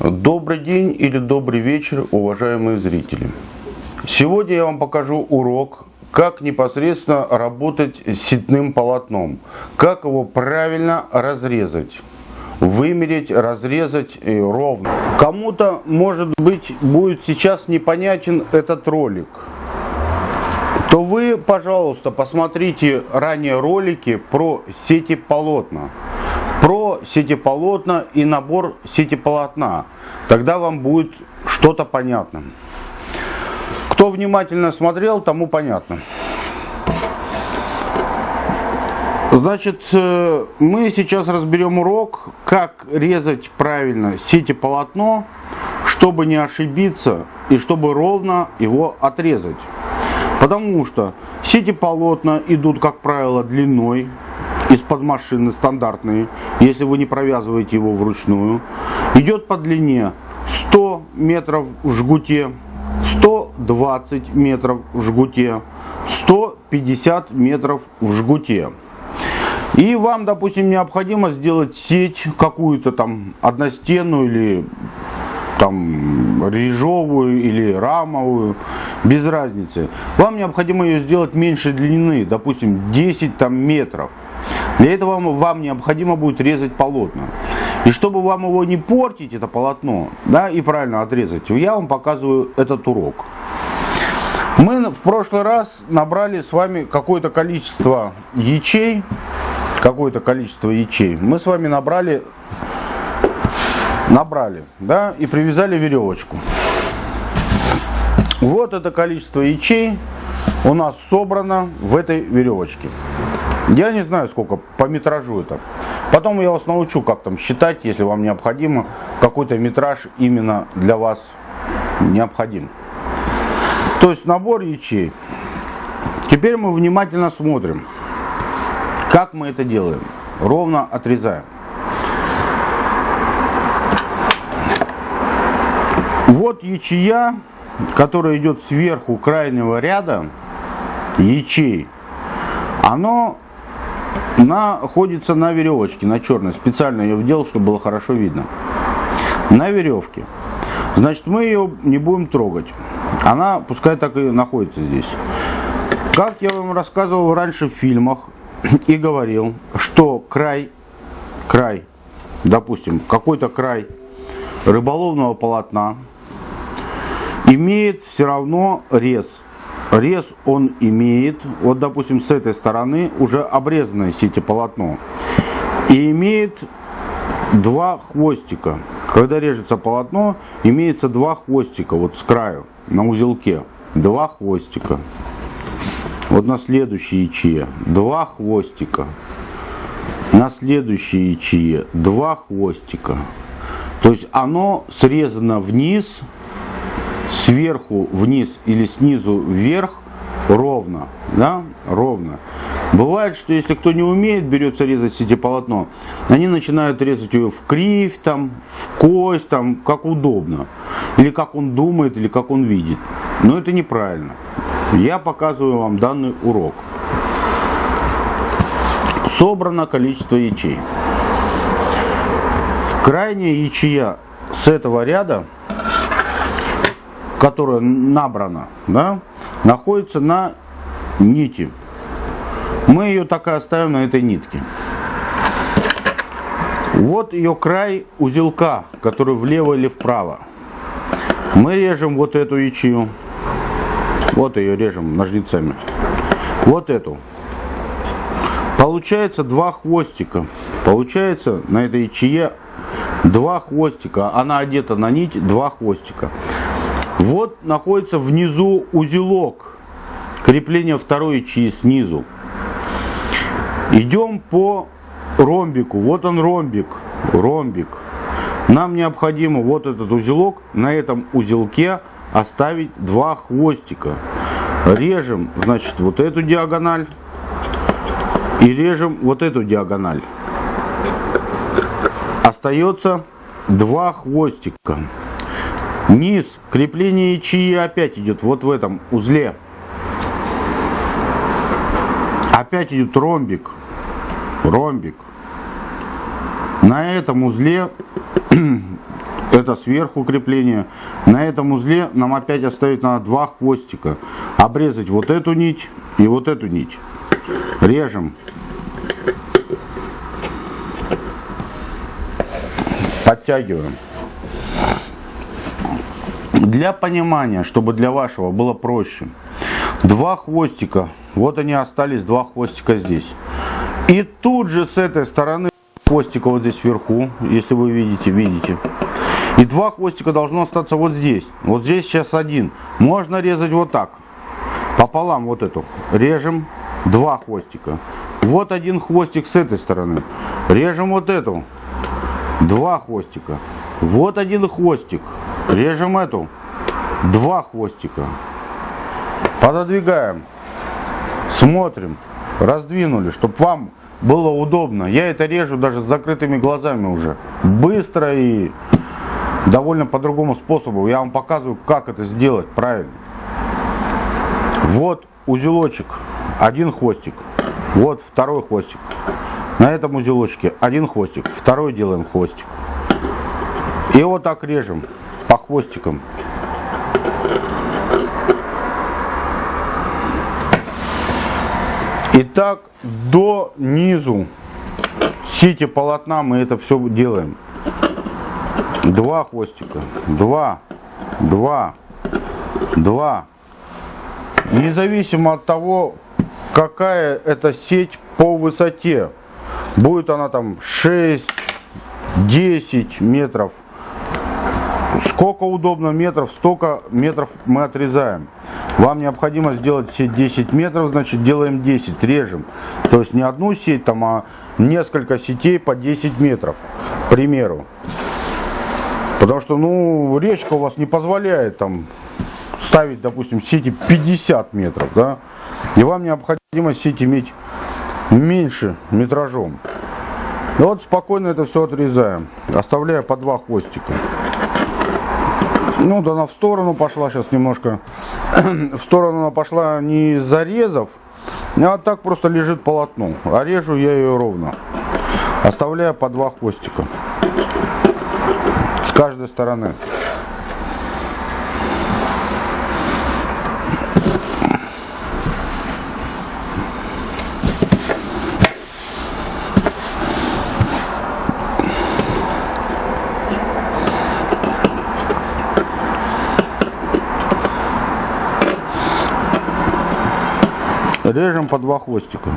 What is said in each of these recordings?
Добрый день или добрый вечер, уважаемые зрители. Сегодня я вам покажу урок, как непосредственно работать с ситным полотном, как его правильно разрезать, вымерить, разрезать ровно. Кому-то, может быть, будет сейчас непонятен этот ролик, то вы, пожалуйста, посмотрите ранее ролики про сети полотна. Про сети полотна и набор сети полотна. Тогда вам будет что-то понятно. Кто внимательно смотрел, тому понятно. Значит, мы сейчас разберем урок, как резать правильно сети полотно, чтобы не ошибиться и чтобы ровно его отрезать. Потому что сети полотна идут, как правило, длиной из-под машины, стандартные, если вы не провязываете его вручную. Идет по длине 100 метров в жгуте, 120 метров в жгуте, 150 метров в жгуте. И вам, допустим, необходимо сделать сеть какую-то там одностенную или там режовую или рамовую, без разницы. Вам необходимо ее сделать меньшей длины, допустим, 10 там, метров. Для этого вам необходимо будет резать полотна. И чтобы вам его не портить, это полотно, да, и правильно отрезать, я вам показываю этот урок. Мы в прошлый раз набрали с вами какое-то количество ячей. Мы с вами набрали, да, и привязали веревочку. Вот это количество ячей у нас собрано в этой веревочке. Я не знаю, сколько по метражу это. Потом я вас научу, как там считать, если вам необходимо, какой-то метраж именно для вас необходим. То есть набор ячей. Теперь мы внимательно смотрим, как мы это делаем. Ровно отрезаем. Вот ячея, которая идет сверху крайнего ряда ячей, оно находится на веревочке, на черной. Специально ее вделал, чтобы было хорошо видно. На веревке. Значит, мы ее не будем трогать. Она пускай так и находится здесь. Как я вам рассказывал раньше в фильмах и говорил, что край, допустим, какой-то край рыболовного полотна имеет все равно рез. Рез он имеет, вот допустим с этой стороны уже обрезанное сетеполотно, и имеет два хвостика. Когда режется полотно, имеется два хвостика, вот с краю, на узелке, два хвостика. Вот на следующей ячее два хвостика, на следующей ячее два хвостика. То есть оно срезано вниз, сверху вниз или снизу вверх ровно, да, ровно. Бывает, что если кто не умеет, берется резать сетеполотно, они начинают резать ее в кривь, там, в кость, там, как удобно, или как он думает, или как он видит. Но это неправильно. Я показываю вам данный урок. Собрано количество ячей. Крайняя ячея с этого ряда, которая набрана, да, находится на нити. Мы ее так и оставим на этой нитке. Вот ее край узелка, который влево или вправо. Мы режем вот эту ячею. Вот ее режем ножницами. Вот эту. Получается два хвостика. Получается на этой ячее два хвостика. Она одета на нить, два хвостика. Вот находится внизу узелок. Крепление второй ячеи снизу. Идем по ромбику. Вот он ромбик. Нам необходимо вот этот узелок, на этом узелке оставить два хвостика. Режем, значит, вот эту диагональ и режем вот эту диагональ. Остается два хвостика. Низ, крепление ячеи опять идет вот в этом узле. Опять идет ромбик. На этом узле Это сверху крепление. На этом узле нам опять оставить надо 2 хвостика. Обрезать вот эту нить и вот эту нить. Режем. Подтягиваем. Для понимания, чтобы для вашего было проще. 2 хвостика. Вот они остались, 2 хвостика здесь. И тут же с этой стороны хвостика вот здесь вверху, если вы видите. И 2 хвостика должно остаться вот здесь. Вот здесь сейчас 1. Можно резать вот так. Пополам вот эту. Режем 2 хвостика. Вот 1 хвостик с этой стороны. Режем вот эту. 2 хвостика. Вот 1 хвостик. Режем эту. 2 хвостика. Пододвигаем. Смотрим. Раздвинули, чтобы вам было удобно. Я это режу даже с закрытыми глазами уже. Быстро и довольно по другому способу. Я вам показываю, как это сделать правильно. Вот узелочек. 1 хвостик. Вот 2 хвостик. На этом узелочке 1 хвостик. 2 делаем хвостик. И вот так режем по хвостикам. И так до низу сети полотна мы это все делаем. 2 хвостика. 2. 2. 2. Независимо от того, какая это сеть по высоте. Будет она там 6, 10 метров. Сколько удобно метров, столько метров мы отрезаем. Вам необходимо сделать сеть 10 метров, значит делаем 10, режем. То есть не одну сеть, там, а несколько сетей по 10 метров, к примеру. Потому что, ну, речка у вас не позволяет там ставить, допустим, сети 50 метров, да. И вам необходимо сеть иметь меньше метражом. И вот спокойно это все отрезаем, оставляя по 2 хвостика. Ну, да, она в сторону пошла сейчас немножко. В сторону она пошла не из зарезов, а так просто лежит полотно. А режу я ее ровно, оставляя по 2 хвостика с каждой стороны. Режем по 2 хвостика.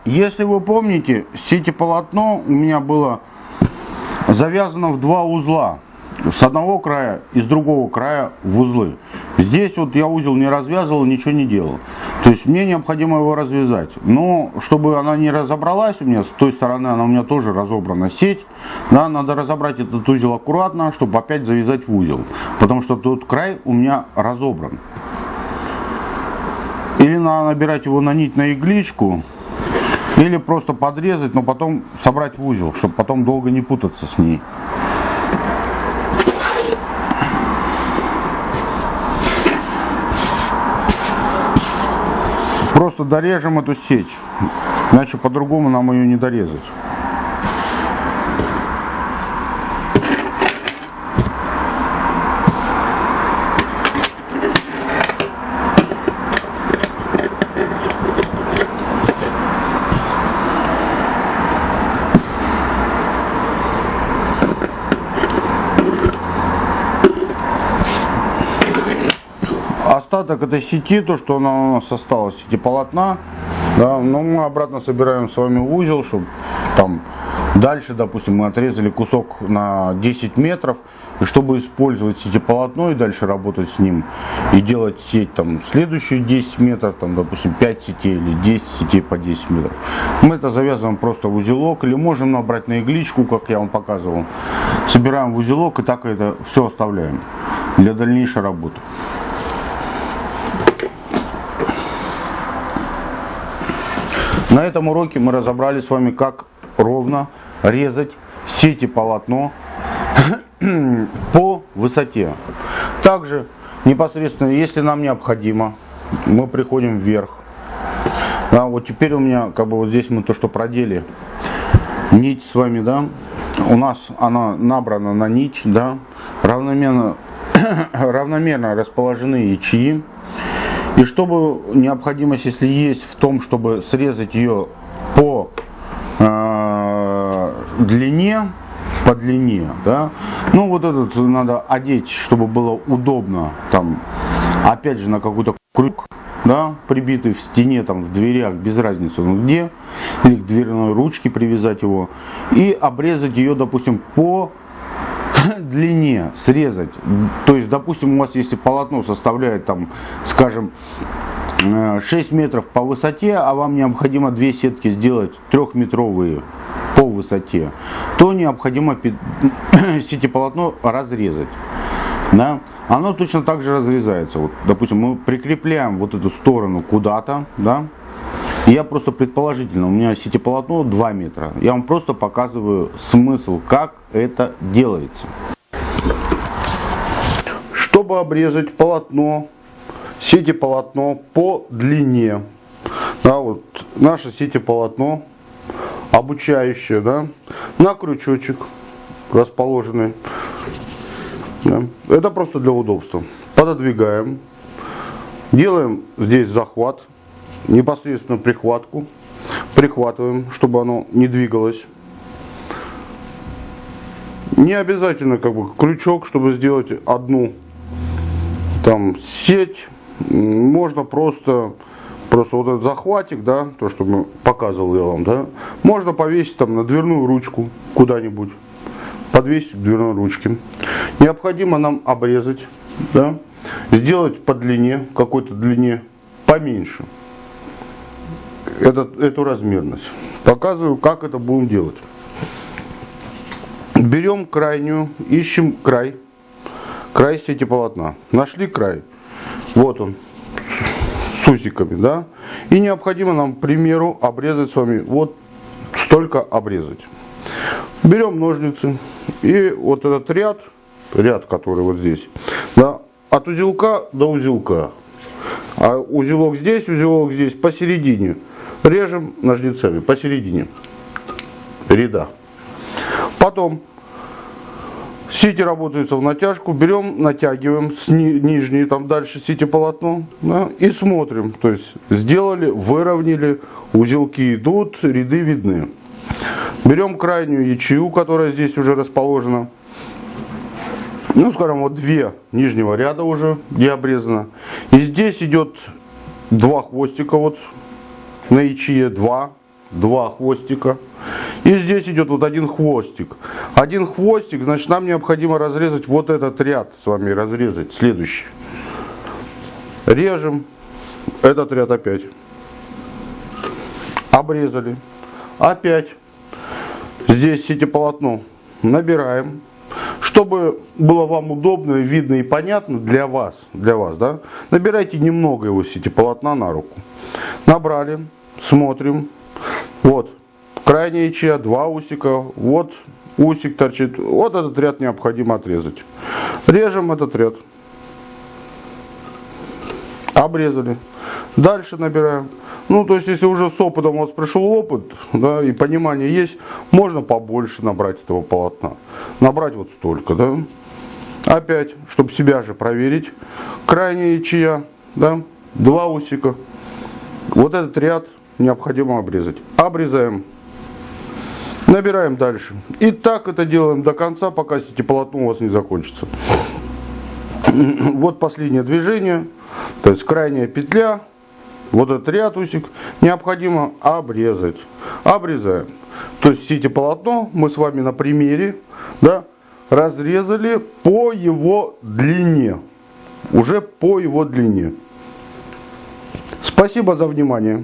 Если вы помните, сетеполотно у меня было завязано в 2 узла. С одного края и с другого края в узлы. Здесь вот я узел не развязывал, ничего не делал. То есть мне необходимо его развязать. Но чтобы она не разобралась у меня, с той стороны она у меня тоже разобрана сеть. Да, надо разобрать этот узел аккуратно, чтобы опять завязать в узел. Потому что тут край у меня разобран. Или надо набирать его на нить, на игличку. Или просто подрезать, но потом собрать в узел, чтобы потом долго не путаться с ней. Просто дорежем эту сеть, иначе по-другому нам ее не дорезать. Остаток этой сети, то, что она у нас осталась, сети полотна, да, но мы обратно собираем с вами в узел, чтобы там дальше, допустим, мы отрезали кусок на 10 метров, и чтобы использовать сетеполотно и дальше работать с ним, и делать сеть там следующие 10 метров, там, допустим, 5 сетей или 10 сетей по 10 метров, мы это завязываем просто в узелок, или можем набрать на игличку, как я вам показывал, собираем в узелок и так это все оставляем для дальнейшей работы. На этом уроке мы разобрали с вами, как ровно резать сети полотно по высоте. Также непосредственно, если нам необходимо, мы приходим вверх. Да, вот теперь у меня, как бы вот здесь мы то, что продели нить с вами, да, у нас она набрана на нить, да, равномерно расположены ячеи. И чтобы необходимость, если есть в том, чтобы срезать ее по длине, да, ну вот этот надо одеть, чтобы было удобно, там, опять же, на какой-то крюк, да, прибитый в стене, там, в дверях, без разницы, ну где, или к дверной ручке привязать его, и обрезать ее, допустим, по длине, срезать. То есть, допустим, у вас, если полотно составляет, там, скажем, 6 метров по высоте, а вам необходимо 2 сетки сделать 3-метровые по высоте, то необходимо сетеполотно разрезать. Да? Оно точно так же разрезается. Вот, допустим, мы прикрепляем вот эту сторону куда-то, да? Я просто предположительно, у меня сетеполотно 2 метра. Я вам просто показываю смысл, как это делается. Чтобы обрезать полотно, сетеполотно по длине, да, вот наше сетеполотно обучающее, да, на крючочек расположенный. Да. Это просто для удобства. Пододвигаем, делаем здесь захват, непосредственно прихватку, прихватываем, чтобы оно не двигалось. Не обязательно как бы крючок, чтобы сделать одну там сеть. Можно просто вот этот захватик, да, то, что мы показывал я вам, да, можно повесить там на дверную ручку куда-нибудь, подвесить к дверной ручке. Необходимо нам обрезать, да, сделать по длине, какой-то длине поменьше эту размерность. Показываю, как это будем делать. Берем крайнюю, ищем край сетеполотна. Нашли край, вот он, с усиками, да, и необходимо нам, к примеру, обрезать с вами, вот столько обрезать. Берем ножницы и вот этот ряд, который вот здесь, да, от узелка до узелка, а узелок здесь, посередине, режем ножницами посередине ряда. Потом сети работаются в натяжку, берем, натягиваем с нижней, там дальше сетеполотно, да, и смотрим, то есть сделали, выровняли, узелки идут, ряды видны. Берем крайнюю ячею, которая здесь уже расположена, ну скажем, вот 2 нижнего ряда уже, где обрезано, и здесь идет 2 хвостика, вот на ячее 2 хвостика. И здесь идет вот 1 хвостик. 1 хвостик, значит, нам необходимо разрезать вот этот ряд с вами, разрезать следующий. Режем этот ряд опять. Обрезали. Опять здесь сетеполотно набираем. Чтобы было вам удобно, видно и понятно для вас, да, набирайте немного его сетеполотна на руку. Набрали, смотрим. Вот. Крайняя ячея, 2 усика, вот усик торчит, вот этот ряд необходимо отрезать. Режем этот ряд. Обрезали. Дальше набираем. Ну, то есть, если уже с опытом у вас пришел опыт, да, и понимание есть, можно побольше набрать этого полотна. Набрать вот столько, да. Опять, чтобы себя же проверить. Крайняя ячея, да, 2 усика. Вот этот ряд необходимо обрезать. Обрезаем. Набираем дальше. И так это делаем до конца, пока сетеполотно у вас не закончится. Вот последнее движение. То есть крайняя петля. Вот этот ряд усик необходимо обрезать. Обрезаем. То есть сетеполотно мы с вами на примере, да, разрезали по его длине. Уже по его длине. Спасибо за внимание.